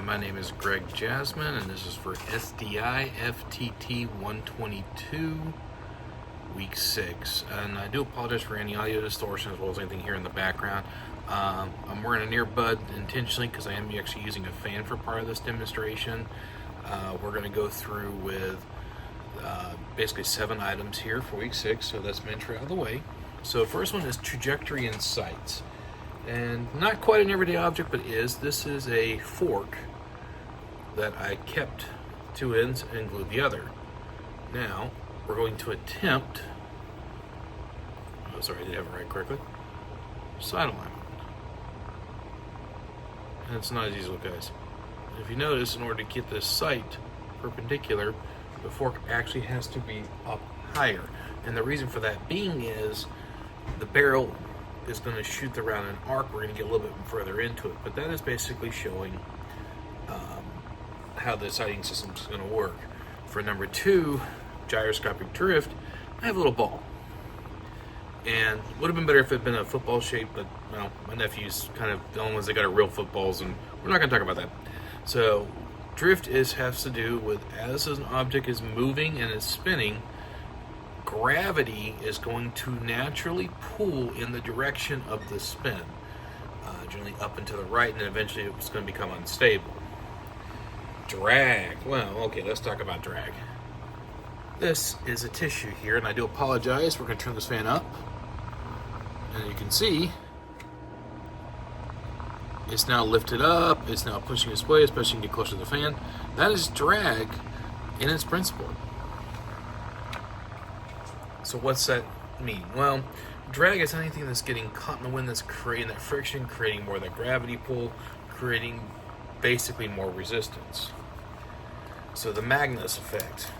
my name is Greg Jasmine, and this is for SDI FTT122 Week 6. And I do apologize for any audio distortion as well as anything here in the background. I'm wearing an earbud intentionally because I am actually using a fan for part of this demonstration. We're going to go through with basically 7 items here for Week 6, so that's mentioned out of the way. So the first one is trajectory and sights. And not quite an everyday object, but this is a fork that I kept 2 ends and glued the other. Now, we're going to attempt, oh sorry, I didn't have it right correctly, side alignment. And it's not as easy, guys. If you notice, in order to get this sight perpendicular, the fork actually has to be up higher. And the reason for that being is the barrel is going to shoot around an arc. We're going to get a little bit further into it, but that is basically showing how the sighting system is going to work. For number 2, gyroscopic drift, I have a little ball, and would have been better if it had been a football shape, but well, my nephew's kind of the only ones that got real footballs, and we're not going to talk about that. So drift has to do with as an object is moving and is spinning, gravity is going to naturally pull in the direction of the spin, generally up and to the right, and then eventually it's going to become unstable. Drag. Well, okay, let's talk about drag. This is a tissue here, and I do apologize. We're going to turn this fan up, and you can see it's now lifted up. It's now pushing its way, especially when you get closer to the fan. That is drag in its principle. So what's that mean? Well, drag is anything that's getting caught in the wind that's creating that friction, creating more of that gravity pull, creating basically more resistance. So the Magnus effect.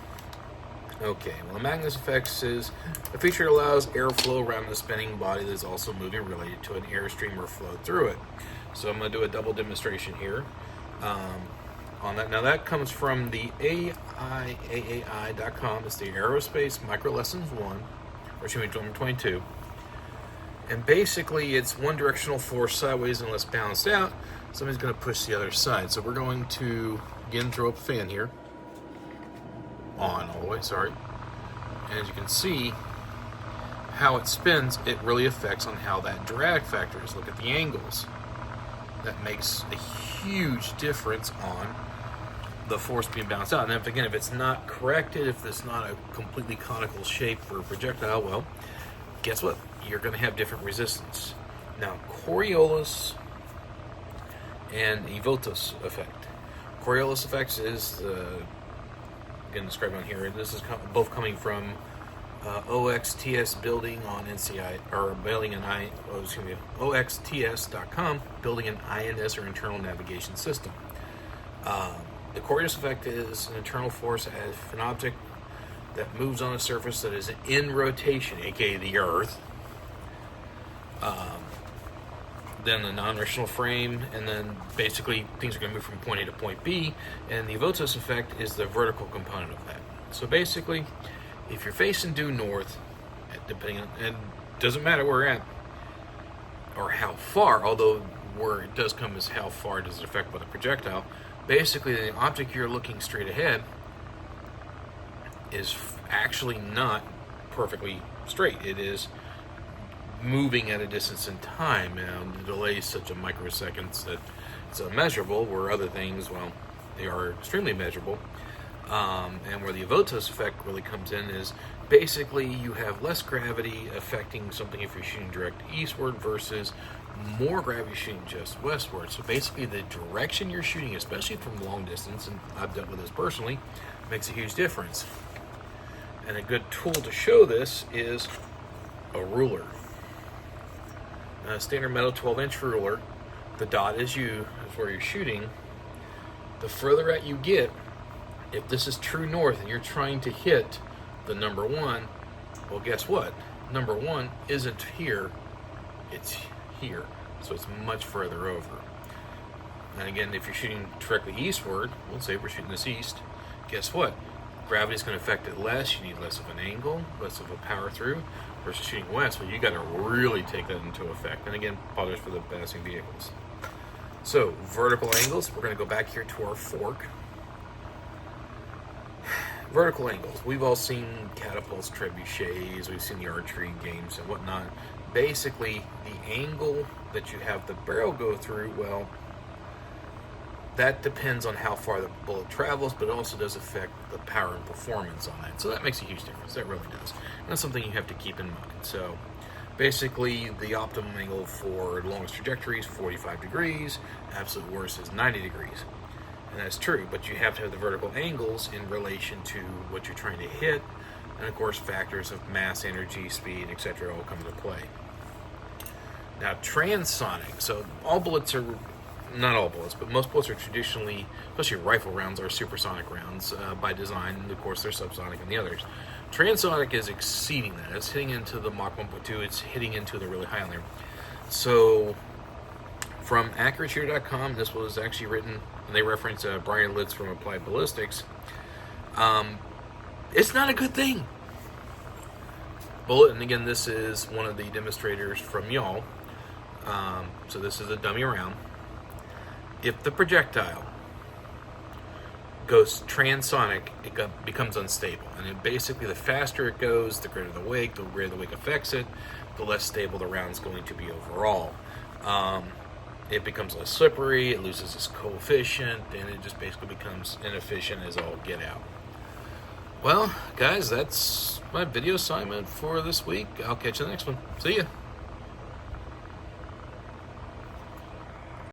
Okay, well, the Magnus effect is a feature that allows airflow around the spinning body that is also moving related to an airstream or flow through it. So I'm going to do a double demonstration here on that. Now that comes from the AIAAI.com. It's the Aerospace Micro Lessons 1, or excuse me, number 22. And basically it's one directional force sideways unless balanced out. Somebody's going to push the other side. So we're going to, again, throw up a fan here. On all the way, sorry. And as you can see, how it spins, it really affects on how that drag factor is. Look at the angles. That makes a huge difference on the force being balanced out. And if it's not corrected, if it's not a completely conical shape for a projectile, well, guess what? You're going to have different resistance. Now, Coriolis and Evotus effect. Coriolis effects is again described on here. This is both coming from OXTS building on NCI, or building an OXTS.com, building an INS or internal navigation system. The Coriolis effect is an internal force if an object that moves on a surface that is in rotation, aka the Earth, then the non-rotational frame, and then basically things are going to move from point A to point B, and the Evotus effect is the vertical component of that. So basically, if you're facing due north, depending on, and doesn't matter where we're at or how far, although where it does come is how far does it affect by the projectile. Basically, the object you're looking straight ahead is actually not perfectly straight. It is moving at a distance in time, and the delay is such a microseconds that it's unmeasurable, where other things, well, they are extremely measurable. And where the Evotus effect really comes in is basically you have less gravity affecting something if you're shooting direct eastward versus more gravity shooting just westward. So basically the direction you're shooting, especially from long distance, and I've dealt with this personally, makes a huge difference. And a good tool to show this is a ruler. A standard metal 12-inch ruler. The dot is where you're shooting. The further out you get, if this is true north and you're trying to hit the number 1, well, guess what? Number 1 isn't here, it's here. So it's much further over. And again, if you're shooting directly eastward, let's say we're shooting this east, guess what? Gravity's going to affect it less. You need less of an angle, less of a power through, versus shooting west, but you got to really take that into effect. And again, apologize for the passing vehicles. So, vertical angles, we're going to go back here to our fork. Vertical angles, we've all seen catapults, trebuchets, we've seen the archery games and whatnot. Basically, the angle that you have the barrel go through, well, that depends on how far the bullet travels, but it also does affect the power and performance on that. So that makes a huge difference. That really does. And that's something you have to keep in mind. So basically, the optimum angle for the longest trajectory is 45 degrees. Absolute worst is 90 degrees. And that's true, but you have to have the vertical angles in relation to what you're trying to hit. And of course, factors of mass, energy, speed, etc. all come into play. Now, transonic. So all bullets are, not all bullets, but most bullets are traditionally, especially rifle rounds, are supersonic rounds by design. And of course, they're subsonic in the others. Transonic is exceeding that. It's hitting into the Mach 1.2. It's hitting into the really high on there. So from AccurateShooter.com, this was actually written, and they reference Brian Litz from Applied Ballistics. It's not a good thing. Bullet, and again, this is one of the demonstrators from y'all. So this is a dummy round. If the projectile goes transonic, it becomes unstable. And it basically, the faster it goes, the greater the wake affects it, the less stable the round's going to be overall. It becomes less slippery, it loses its coefficient, and it just basically becomes inefficient as all get out. Well, guys, that's my video assignment for this week. I'll catch you in the next one. See ya.